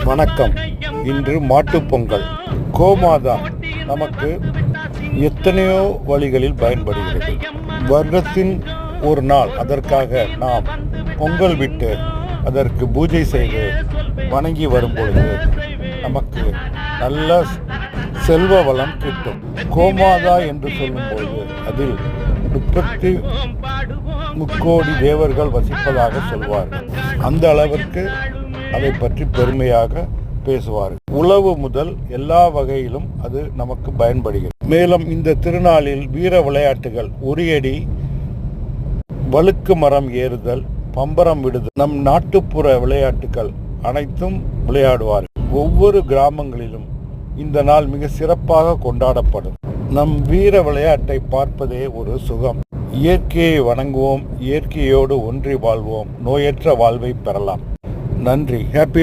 வணக்கம். இன்று மாட்டுப்பொங்கல். கோமாதா நமக்கு எத்தனையோ வழிகளில் பயன்படுகிறது. வருடத்தின் ஒரு நாள் அதற்காக நாம் பொங்கல் விட்டு அதற்கு பூஜை செய்து வணங்கி வரும்பொழுது நமக்கு நல்ல செல்வ வளம் கிட்டும். கோமாதா என்று சொல்லும்போது அதில் 33 தேவர்கள் வசிப்பதாக சொல்வார்கள். அந்த அளவிற்கு அதை பற்றி பெருமையாக பேசுவார்கள். உழவு முதல் எல்லா வகையிலும் அது நமக்கு பயன்படுகிறது. மேலும் இந்த திருநாளில் வீர விளையாட்டுகள், உரியடி, வழுக்கு மரம் ஏறுதல், பம்பரம் விடுதல், நம் நாட்டுப்புற விளையாட்டுகள் அனைத்தும் விளையாடுவார்கள். ஒவ்வொரு கிராமங்களிலும் இந்த நாள் மிக சிறப்பாக கொண்டாடப்படும். நம் வீர விளையாட்டை பார்ப்பதே ஒரு சுகம். இயற்கையை வணங்குவோம், இயற்கையோடு ஒன்றி வாழ்வோம், நோயற்ற வாழ்வை பெறலாம். நன்றி. ஹாப்பி